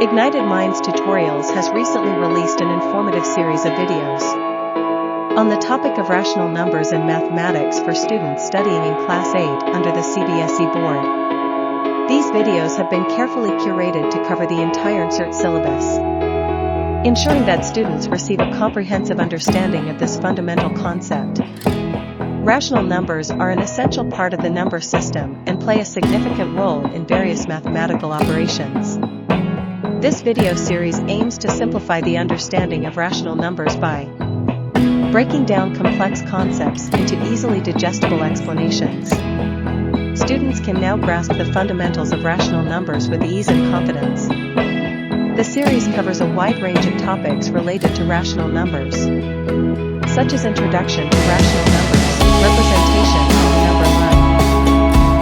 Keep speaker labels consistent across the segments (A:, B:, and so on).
A: Ignited Minds Tutorials has recently released an informative series of videos on the topic of rational numbers and mathematics for students studying in Class 8 under the CBSE board. These videos have been carefully curated to cover the entire CERT syllabus, ensuring that students receive a comprehensive understanding of this fundamental concept. Rational numbers are an essential part of the number system and play a significant role in various mathematical operations. This video series aims to simplify the understanding of rational numbers by breaking down complex concepts into easily digestible explanations. Students can now grasp the fundamentals of rational numbers with ease and confidence. The series covers a wide range of topics related to rational numbers, such as introduction to rational numbers, representation on the number line,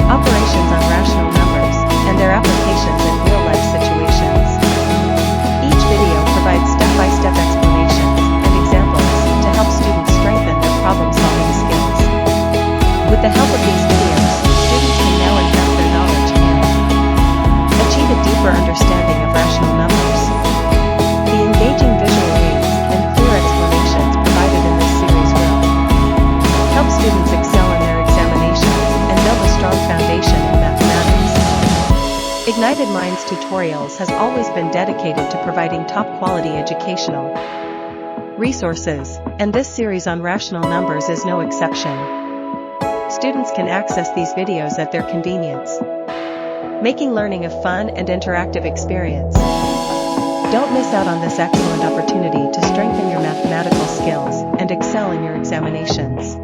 A: operations on rational numbers, and their applications in real-life situations. Each video provides step-by-step explanations and examples to help students strengthen their problem-solving skills. With the help of these videos, students can now enhance their knowledge and achieve a deeper understanding of rational numbers. The engaging visual aids and clear explanations provided in this series will help students excel in their examinations and build a strong foundation in mathematics. Ignited Minds Tutorials has always been dedicated to providing top-quality educational resources, and this series on rational numbers is no exception. Students can access these videos at their convenience, making learning a fun and interactive experience. Don't miss out on this excellent opportunity to strengthen your mathematical skills and excel in your examinations.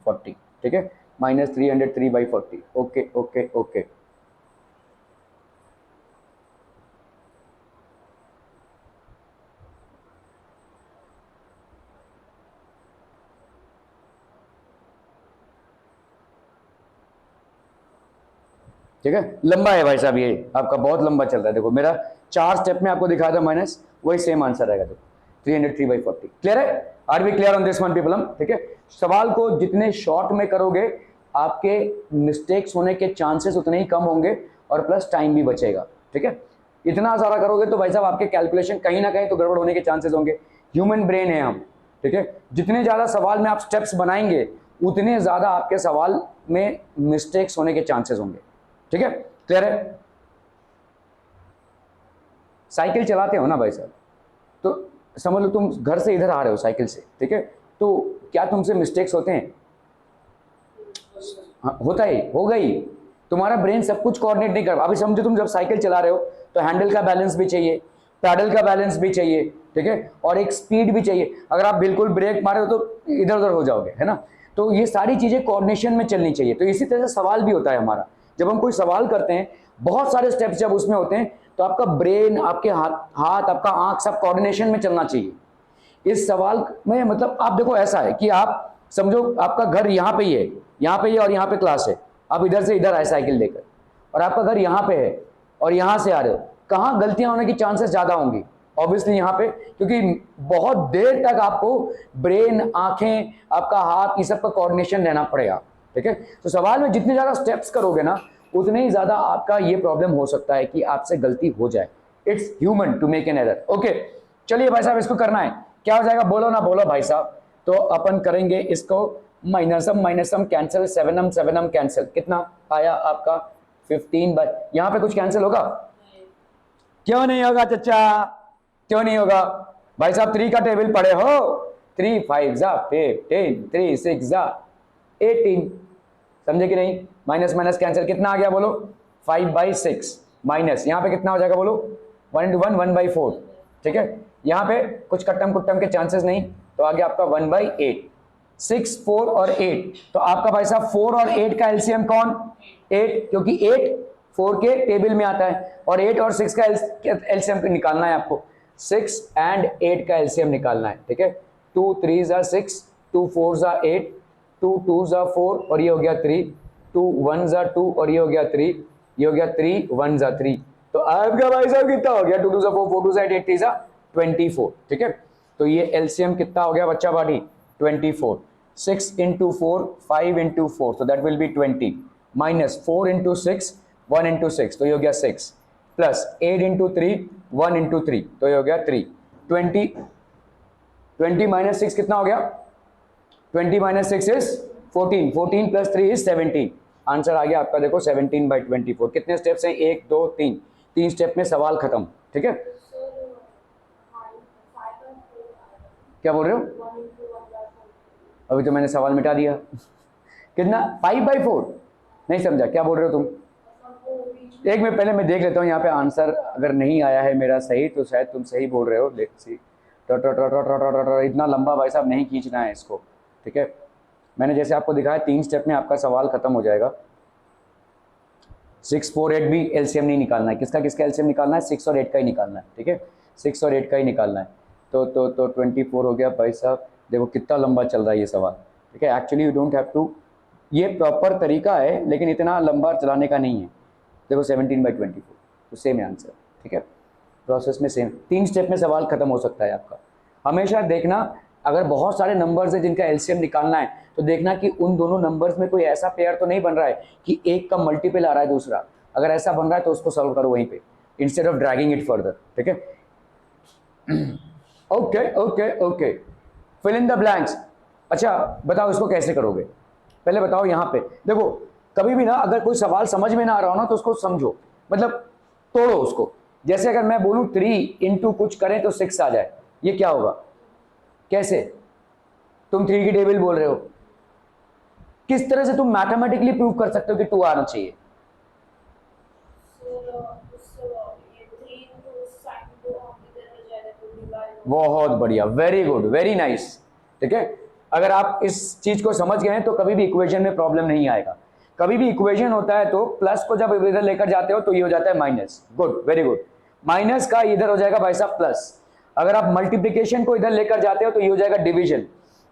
B: 40, ठीक है, -303/40। Okay okay okay. ठीक है, लंबा है भाई साहब, ये आपका बहुत लंबा चल रहा है। देखो मेरा 4 स्टेप में आपको दिखाया था माइनस, वही सेम आंसर रहेगा। देखो 303/40। क्लियर है? Are we clear on this one people? हम ठीक है, सवाल को जितने शॉर्ट में करोगे आपके मिस्टेक्स होने के चांसेस उतने ही कम होंगे और प्लस टाइम भी बचेगा। ठीक है, इतना सारा करोगे तो भाई साहब आपके कैलकुलेशन कहीं ना कहीं तो गड़बड़ होने के चांसेस होंगे। ह्यूमन ब्रेन है हम, ठीक है, जितने ज्यादा सवाल में आप स्टेप्स बनाएंगे उतने ज्यादा आपके सवाल में मिस्टेक्स होने के चांसेस होंगे। ठीक है, क्लियर है? साइकिल चलाते हो ना भाई साहब, तो समझ लो तुम घर से इधर आ रहे हो साइकिल से, ठीक है, तो क्या तुमसे मिस्टेक्स होते हैं? हाँ, होता ही हो गई। तुम्हारा ब्रेन सब कुछ कोऑर्डिनेट नहीं कर। अभी समझो तुम जब साइकिल चला रहे हो तो हैंडल का बैलेंस भी चाहिए, पैडल का बैलेंस भी चाहिए, ठीक है, और एक स्पीड भी चाहिए। अगर आप बिल्कुल ब्रेक मारे हो तो इधर उधर हो जाओगे, है ना। तो ये सारी चीजें कोऑर्डिनेशन में चलनी चाहिए। तो इसी तरह से सवाल भी होता है हमारा। जब हम कोई सवाल करते हैं, बहुत सारे स्टेप्स जब उसमें होते हैं, तो आपका ब्रेन, आपके हाथ, आपका आंख सब कोऑर्डिनेशन में चलना चाहिए। इस सवाल में मतलब आप देखो, ऐसा है कि आप समझो आपका घर यहाँ पे ही है, यहाँ पे ही, और यहाँ पे क्लास है। आप इधर से इधर आए साइकिल लेकर, और आपका घर यहाँ पे है और यहाँ से आ रहे हो, कहाँ गलतियां होने की चांसेस ज्यादा होंगी? ऑब्वियसली यहाँ पे, क्योंकि बहुत देर तक आपको ब्रेन, आंखें, आपका हाथ, ये सब का कोऑर्डिनेशन रहना पड़ेगा। ठीक है, तो सवाल में जितने ज्यादा स्टेप्स करोगे ना, उतने ही ज्यादा आपका ये प्रॉब्लम हो सकता है कि आपसे गलती हो जाए। It's human to make an error. Okay, चलिए भाई साहब, इसको करना है, क्या हो जाएगा? बोलो ना बोलो भाई साहब। तो अपन करेंगे इसको माइनसम माइनसम कैंसिल, 7m 7m कैंसिल, कितना आया आपका 15। यहां पे कुछ कैंसिल होगा? क्यों नहीं होगा चचा, क्यों नहीं होगा भाई साहब? 3 का टेबल पढ़े हो? 3 5 जा 15, 3 6 जा 18, समझे कि नहीं? माइनस माइनस कैंसिल, कितना आ गया बोलो? 5/6 माइनस, यहाँ पे कितना हो जाएगा बोलो? 1 into 1 1/4। ठीक है, यहाँ पे कुछ कट्टम कुट्टम के चांसेस नहीं, तो आ गया आपका 1/8। 6 4 और 8, तो आपका भाई साहब 4 और 8 का एलसीएम कौन? 8, क्योंकि 8 4 के टेबल में आता है, और 8 और 6 का एलसीएम निकालना है आपको। 6 and 8 का एलसीएम निकालना है। ठीक है, 2 3 6, 2 4 8, 2 2 4, और ये हो गया 3, 2 1 2, और ये हो गया 3, ये हो गया 3 1 3। तो आपका भाई साहब कितना हो गया? 2 2 4, 4 2 8 3 24। ठीक है, तो ये एलसीएम कितना हो गया बच्चा party? 24। 6 into 4, 5 into 4, so that will be 20, minus 4 into 6, 1 into 6, तो ये हो गया 6, प्लस 8 into 3, 1 into 3, तो ये हो गया 3। 20 minus 6 कितना हो गया? 20 minus 6 is 14, 14 plus 3 is 17। Answer आ गया आपका, देखो 17/24। कितने स्टेप्स हैं? 1 2 3, 3 स्टेप में सवाल खत्म। ठीक है, क्या बोल रहे हो? अभी तो मैंने सवाल मिटा दिया। कितना? 5/4? नहीं समझा, क्या बोल रहे हो तुम? एक मिनट, पहले मैं देख लेता हूँ यहाँ पे आंसर, अगर नहीं आया है मेरा सही तो शायद तुम सही बोल रहे हो। Let's see. इतना लंबा भाई साहब नहीं खींचना है इसको। ठीक है, मैंने जैसे आपको दिखाया 3 स्टेप में आपका सवाल खत्म हो जाएगा। 6 4 8 भी एलसीएम नहीं निकालना है। किसका किसका एलसीएम निकालना है? 6 और 8 का ही निकालना है। ठीक है, 6 और 8 का ही निकालना है। तो 24 हो गया भाई साहब। देखो कितना लंबा चल रहा है ये सवाल। ठीक है, actually you don't have to, ये प्रॉपर तरीका है लेकिन इतना लंबा चलाने का नहीं है। देखो 17/24, तो सेम आंसर। ठीक है, प्रोसेस में सेम, 3 स्टेप में सवाल खत्म हो सकता है आपका। हमेशा देखना, अगर बहुत सारे नंबर्स हैं जिनका एलसीएम निकालना है, तो देखना कि उन दोनों नंबर्स में कोई ऐसा पेयर तो नहीं बन रहा है कि एक का मल्टीपल आ रहा है दूसरा। अगर ऐसा बन रहा है तो उसको सॉल्व करो वहीं पे, instead of dragging it further. ठीक है, okay okay okay, fill in the blanks. अच्छा बताओ इसको कैसे करोगे? पहले बताओ यहाँ पे देखो, कभी भी ना अगर कोई सवाल समझ में ना आ रहा हो ना, तो उसको समझो, मतलब तोड़ो उसको। जैसे अगर मैं बोलूं 3 इंटू कुछ करें तो 6 आ जाए, ये क्या होगा? कैसे? तुम 3 की टेबल बोल रहे हो, किस तरह से तुम मैथमेटिकली प्रूव कर सकते हो कि 2 आना चाहिए? बहुत बढ़िया, वेरी गुड, वेरी नाइस। ठीक है, अगर आप इस चीज को समझ गए हैं तो कभी भी इक्वेशन में प्रॉब्लम नहीं आएगा। कभी भी इक्वेशन होता है तो प्लस को जब इधर लेकर जाते हो तो ये हो जाता है minus. Good, very good. Minus का इधर हो जाएगा भाई साहब प्लस। अगर आप मल्टीप्लिकेशन को इधर लेकर जाते हो तो ये हो जाएगा डिवीजन,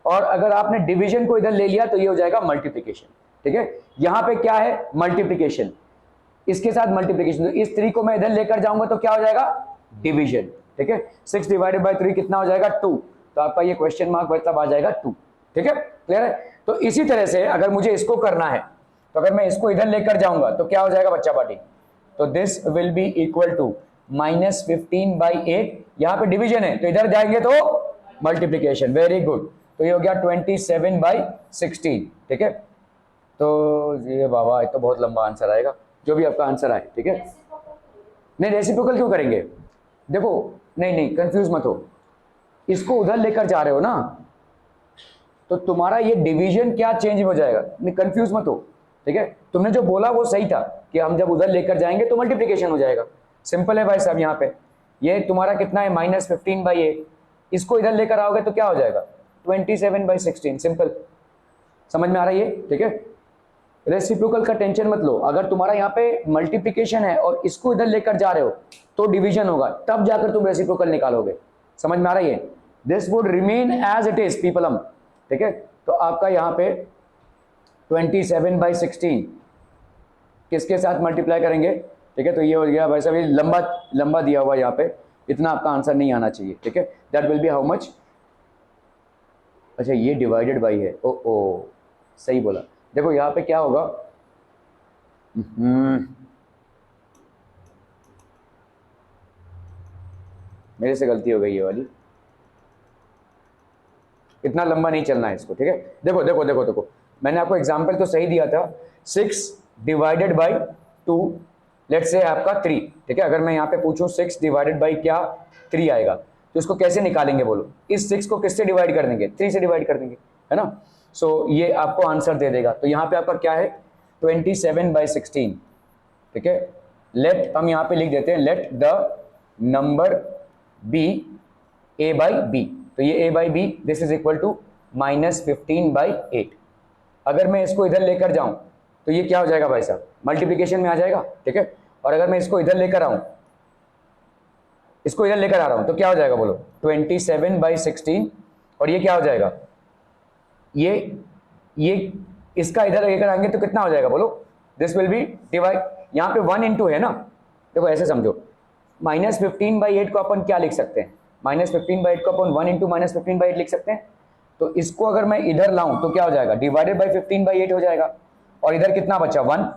B: और अगर आपने डिवीजन को इधर ले लिया तो ये हो जाएगा मल्टीप्लिकेशन। ठीक है, यहां पे क्या है, मल्टीप्लिकेशन, इसके साथ मल्टीप्लिकेशन, तो इस 3 को मैं इधर लेकर जाऊंगा तो क्या हो जाएगा, डिवीजन। ठीक है, 6 डिवाइडेड बाय 3 कितना हो जाएगा, 2। तो आपका ये क्वेश्चन मार्क मतलब आ जाएगा 2। ठीक है, क्लियर है। तो इसी तरह से अगर मुझे इसको करना है तो अगर मैं इसको इधर लेकर जाऊंगा तो क्या हो जाएगा बच्चा पार्टी, तो this will be equal to -15/8। यहां पे डिवीजन है तो इधर जाएंगे तो मल्टीप्लिकेशन। वेरी गुड, तो ये हो गया 27/16। ठीक है, तो ये बाबा ये तो बहुत लंबा आंसर आएगा, जो भी आपका आंसर आए। ठीक है, नहीं रेसिप्रोकल क्यों करेंगे, देखो नहीं कंफ्यूज मत हो, इसको उधर लेकर जा रहे हो ना तो तुम्हारा ये डिवीजन क्या चेंज हो जाएगा, नहीं कंफ्यूज मत हो। ठीक है, तुमने जो बोला वो सही था कि हम जब उधर लेकर जाएंगे तो मल्टीप्लिकेशन हो जाएगा। सिंपल है भाई साहब, यहाँ पे ये तुम्हारा कितना है -15/8, इसको इधर लेकर आओगे तो क्या हो जाएगा 27/16। सिंपल, समझ में आ रहा है ये। ठीक है, रेसिप्रोकल का टेंशन मत लो, अगर तुम्हारा यहाँ पे मल्टीप्लिकेशन है और इसको इधर लेकर जा रहे हो तो डिवीजन होगा, तब जाकर तुम रेसिप्रोकल निकालोगे। समझ में आ रहा है ये, this would remain as it is पीपलम। ठीक है, तो आपका यहाँ पे 27/16 किसके साथ मल्टीप्लाई करेंगे। ठीक है, तो ये हो गया भाई साहब, ये लंबा दिया हुआ यहाँ पे, इतना आपका आंसर नहीं आना चाहिए। ठीक है, that will B how much, अच्छा ये डिवाइडेड बाई है, ओ सही बोला। देखो यहाँ पे क्या होगा, मेरे से गलती हो गई ये वाली, इतना लंबा नहीं चलना है इसको। ठीक है, देखो देखो देखो देखो, मैंने आपको एग्जांपल तो सही दिया था, 6 डिवाइडेड बाई 2, लेट्स से आपका 3। ठीक है, अगर मैं यहाँ पे पूछूं 6 डिवाइडेड बाई क्या 3 आएगा, तो इसको कैसे निकालेंगे बोलो, इस 6 को किससे डिवाइड कर देंगे, 3 से डिवाइड कर देंगे, है ना। सो ये आपको आंसर दे देगा। तो यहाँ पे आपका क्या है 27/16। ठीक है, लेट हम यहाँ पे लिख देते हैं, let the number B a/b, तो ये a/b this is equal to -15/8। अगर मैं इसको इधर लेकर जाऊं तो ये क्या हो जाएगा भाई साहब, मल्टीप्लिकेशन में आ जाएगा। ठीक है, और अगर मैं इसको इधर लेकर आऊं, इसको इधर लेकर आ रहा हूं तो क्या हो जाएगा बोलो 27/16, और ये क्या हो जाएगा, ये इसका इधर लेकर आएंगे तो कितना हो जाएगा बोलो, दिस विल बी डिवाइड, यहाँ पे 1 इंटू है ना, देखो ऐसे समझो, -15/8 को अपन क्या लिख सकते हैं, -15/8 को अपन 1 इंटू -15/8 लिख सकते हैं। तो इसको अगर मैं इधर लाऊं तो क्या हो जाएगा, डिवाइडेड बाई 15/8 हो जाएगा, और इधर कितना बचा 1,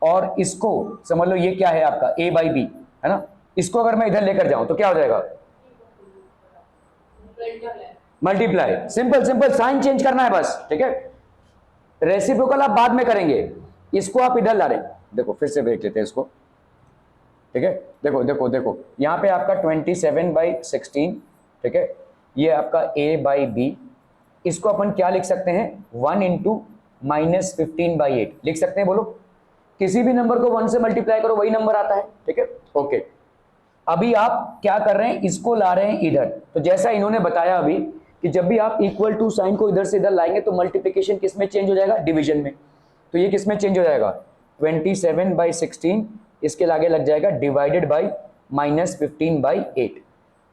B: और इसको समझ लो ये क्या है आपका a/b, है ना। इसको अगर मैं इधर लेकर जाऊं तो क्या हो जाएगा, multiply. Simple simple, sign change करना है बस। ठीक है, रेसिप्रोकल आप बाद में करेंगे, इसको आप इधर ला रहे हैं, देखो फिर से देख लेते हैं इसको। ठीक है, देखो देखो देखो, यहाँ पे आपका 27/16। ठीक है, ये आपका a/b, इसको अपन क्या लिख सकते हैं 1 इंटू -15/8 लिख सकते हैं। बोलो किसी भी नंबर को 1 से मल्टीप्लाई करो वही नंबर आता है। ठीक है, ओके, अभी आप क्या कर रहे हैं, इसको ला रहे हैं इधर, तो जैसा इन्होंने बताया अभी कि जब भी आप इक्वल टू साइन को इधर से इधर लाएंगे तो मल्टीप्लिकेशन किस में चेंज हो जाएगा, डिवीजन में। तो ये किस में चेंज हो जाएगा 27/16, इसके आगे लग जाएगा डिवाइडेड बाई -15/8,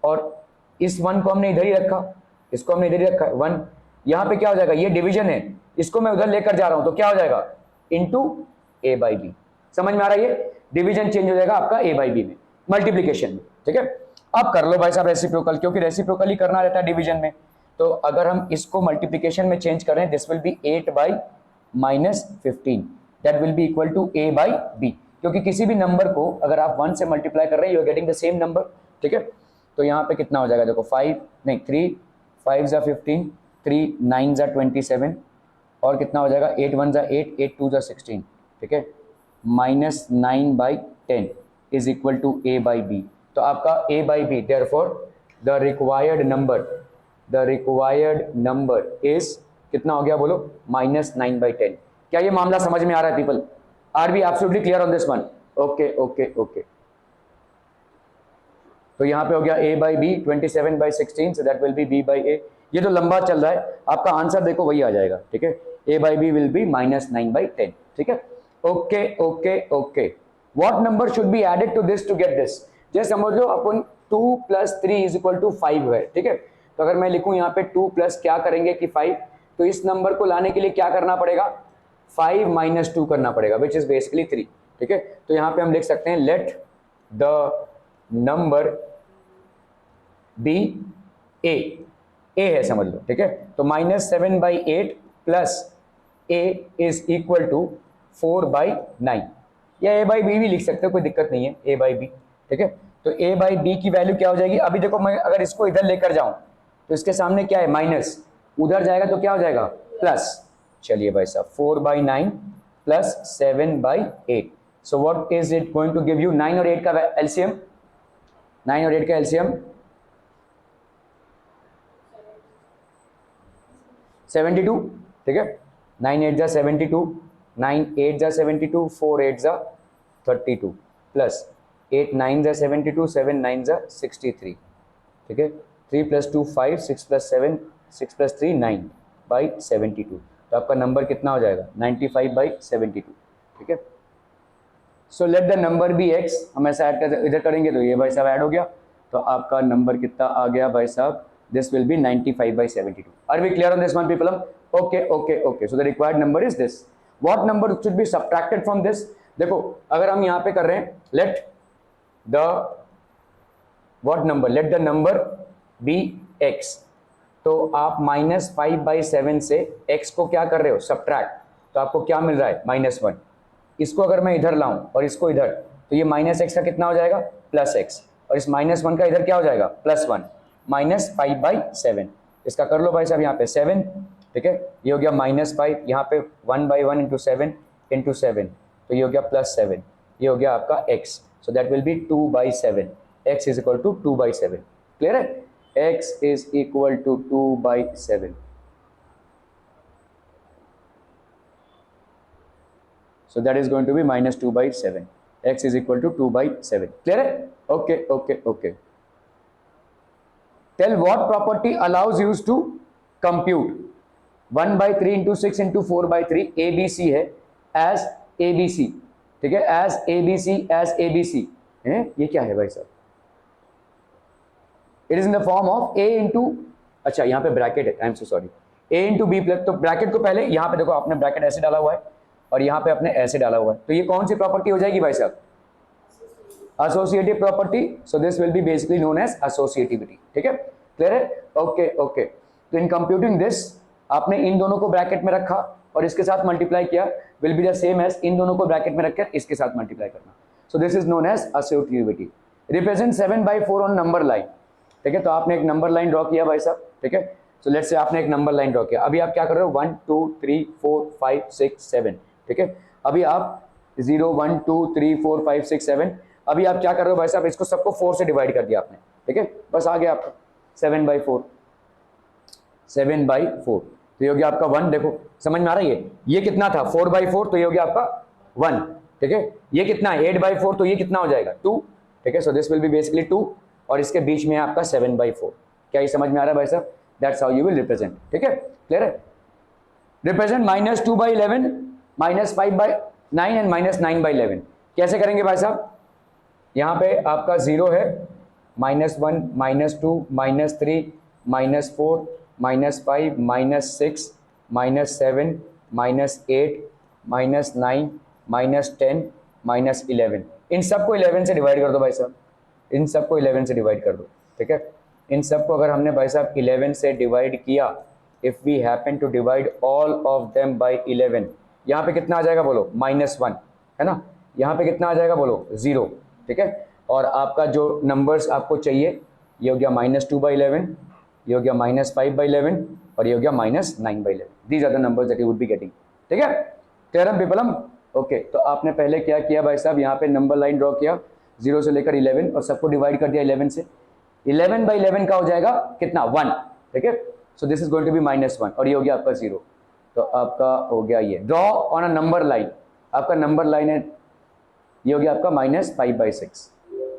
B: और इस 1 को हमने इधर ही रखा, इसको हमने इधर ही रखा 1, यहाँ पे क्या हो जाएगा, ये डिवीजन है, इसको मैं उधर लेकर जा रहा हूं तो क्या हो जाएगा इंटू a/b। समझ में आ रहा है, ये डिवीजन चेंज हो जाएगा आपका a/b में, मल्टीप्लिकेशन में। ठीक है, अब कर लो भाई साहब रेसिप्रोकल, क्योंकि रेसिप्रोकल ही करना रहता है डिवीजन में। तो अगर हम इसको मल्टीप्लिकेशन में चेंज करें, this will be 8/-15, that will be equal to a/b, क्योंकि किसी भी नंबर को अगर आप 1 से मल्टीप्लाई कर रहे हैं, you are getting the same number. ठीक है, तो यहाँ पे कितना हो जाएगा, देखो 3 5 ज़ा 15, 3 9 ज़ा 27, और कितना हो जाएगा 8 1 ज़ा 8, 8 2 ज़ा 16। ठीक है, -9/10 इज इक्वल टू a/b। तो आपका a/b, therefore the required number is कितना हो गया बोलो -9/10। क्या ये मामला समझ में आ रहा है people, are be absolutely clear on this one. Okay okay okay, तो यहाँ पे हो गया a by b 27/16, so that will be b by a। ये तो लंबा चल रहा है, आपका आंसर देखो वही आ जाएगा, ठीक है, a by b will be -9/10, ठीक है। Okay okay okay, what number should be added to this to get this. जैसे समझ लो अपन 2 + 3 = 5 है, ठीक है। तो अगर मैं लिखूं यहाँ पे 2 प्लस क्या करेंगे कि 5, तो इस नंबर को लाने के लिए क्या करना पड़ेगा, 5 - 2 करना पड़ेगा, विच इज बेसिकली 3, ठीक है। तो यहाँ पे हम लिख सकते हैं let the number be a है, समझ लो, ठीक है। तो -7/8 plus a is equal to 4/9, या a बाई बी भी लिख सकते हो, कोई दिक्कत नहीं है, a बाई बी, ठीक है। तो a बाई बी की वैल्यू क्या हो जाएगी, अभी देखो मैं अगर इसको इधर लेकर जाऊं तो इसके सामने क्या है माइनस, उधर जाएगा तो क्या हो जाएगा प्लस। चलिए भाई साहब 4/9 plus 7/8, so what is it going to give you, 9 और 8 का एलसीएम, 9 और 8 का एलसीएम 72, ठीक है। 9 8 जा 72, 9 8 जा 72, 4 8 जा 32 प्लस 8 9 जा 72, 7 9 जा 63, ठीक है। 3 + 2 5, 6 + 7 6 + 3 9/72, तो आपका नंबर कितना हो जाएगा 95/72, ठीक है। So let the number be x, हम ऐसा ऐड कर इधर करेंगे तो ये भाई साहब ऐड हो गया, तो आपका नंबर कितना आ गया भाई साहब, this will be 95/72। Are we clear on this one people? Okay okay okay, so the required number is this. What number should be subtracted from this, देखो अगर हम यहाँ पे कर रहे हैं let the what number, let the number be x, तो आप -5/7 से x को क्या कर रहे हो सब्ट्रैक्ट, तो आपको क्या मिल रहा है -1। इसको अगर मैं इधर लाऊं और इसको इधर, तो ये -x का कितना हो जाएगा +x, और इस -1 का इधर क्या हो जाएगा +1, -5/7। इसका कर लो भाई साहब यहाँ पे 7, ठीक है, ये हो गया -5, यहाँ पे 1/1 × 7 × 7, तो ये हो गया +7, ये हो गया आपका x, so that will be 2/7, x is equal to 2/7, clear है, x is equal to 2/7। So that is going to be -2/7. X is equal to 2/7. Clear है? Okay, okay, okay. Tell what property allows you to compute 1/3 × 6 × 4/3 ABC है as ABC, ठीक है, as ABC as ABC है, ये क्या है भाई साहब, it is in the form of a into, अच्छा यहाँ पे ब्रैकेट है, I am so sorry, a into b plus, तो ब्रैकेट को पहले यहाँ पे देखो आपने ब्रैकेट ऐसे डाला हुआ है और यहाँ पे अपने ऐसे डाला हुआ है, तो ये कौन सी प्रॉपर्टी हो जाएगी भाई साहब, associative property, so this will be basically known as associativity, ठीक है, क्लियर है, ओके ओके। तो इन कंप्यूटिंग दिस आपने इन दोनों को ब्रैकेट में रखा और इसके साथ मल्टीप्लाई किया, will be the same as इन दोनों को ब्रैकेट में रखकर इसके साथ मल्टीप्लाई करना, so this is known as associativity. Represent 7/4 on number line, ठीक है, तो आपने एक नंबर लाइन ड्रॉ किया भाई साहब, ठीक है, सो लेट्स से आपने एक नंबर लाइन ड्रॉ किया, अभी आप क्या कर रहे हो 1 2 3 4 5 6 7, ठीक है, अभी आप 0 1 2 3 4 5 6 7, अभी आप क्या कर रहे हो भाई साहब, इसको सबको 4 से डिवाइड कर दिया आपने, ठीक है, बस आ गया आपका 7/4, 7/4, तो ये हो गया आपका 1, देखो समझ में आ रहा है, ये कितना था 4/4, तो ये हो गया आपका 1, ठीक है, ये कितना है 8/4, तो ये कितना हो जाएगा 2, ठीक है, so this will be basically 2, और इसके बीच में है आपका 7/4, क्या ये समझ में आ रहा है भाई साहब, that's how you will represent, ठीक है, क्लियर है। रिप्रेजेंट -2/11, -5/9 एंड -9/11, कैसे करेंगे भाई साहब, यहाँ पे आपका 0 है, -1 -2 -3 -4 -5 -6 -7 -8 -9 -10 -11, इन सबको 11 से डिवाइड कर दो भाई साहब, इन सबको 11 से डिवाइड कर दो, ठीक है, इन सबको अगर हमने भाई साहब 11 से डिवाइड किया, if we happen to divide all of them by 11, यहाँ पे कितना आ जाएगा बोलो -1, है ना, यहाँ पे कितना आ जाएगा बोलो 0, ठीक है, और आपका जो नंबर्स आपको चाहिए ये हो गया -2/11, ये हो गया -5/11 और ये हो गया -9/11, these are the numbers that you would be getting, ठीक है, क्लियर पीपलम, ओके। तो आपने पहले क्या किया भाई साहब, यहाँ पे नंबर लाइन ड्रॉ किया 0 से लेकर 11 और सबको डिवाइड कर दिया 11 से, 11/11 का हो जाएगा कितना 1, ठीक है, so this is going to be -1 और ये हो गया आपका 0, तो आपका हो गया ये draw on a number line, आपका नंबर लाइन है, ये हो गया आपका -5/6,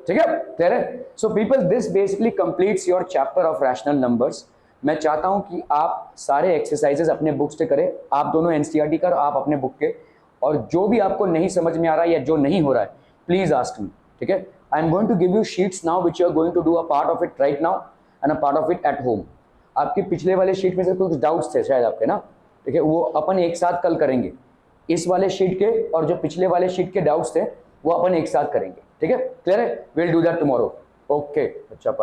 B: ठीक है, क्लियर है? So people, this basically completes your chapter of rational numbers. मैं चाहता हूं कि आप सारे एक्सरसाइजेस अपने बुक से करें, आप दोनों एनसीईआरटी का और आप अपने बुक के, और जो भी आपको नहीं समझ में आ रहा है या जो नहीं हो रहा है प्लीज आस्क मी, ठीक है? I am going to give you sheets now which you are going to do a part of it right now and a part of it at home. आपके पिछले वाले शीट में से कुछ doubts थे शायद आपके ना, ठीक है, वो अपन एक साथ कल करेंगे। इस वाले शीट के और जो पिछले वाले शीट के डाउट्स थे वो अपन एक साथ करेंगे, ठीक है, क्लियर है? Will do that tomorrow. Okay, अच्छा।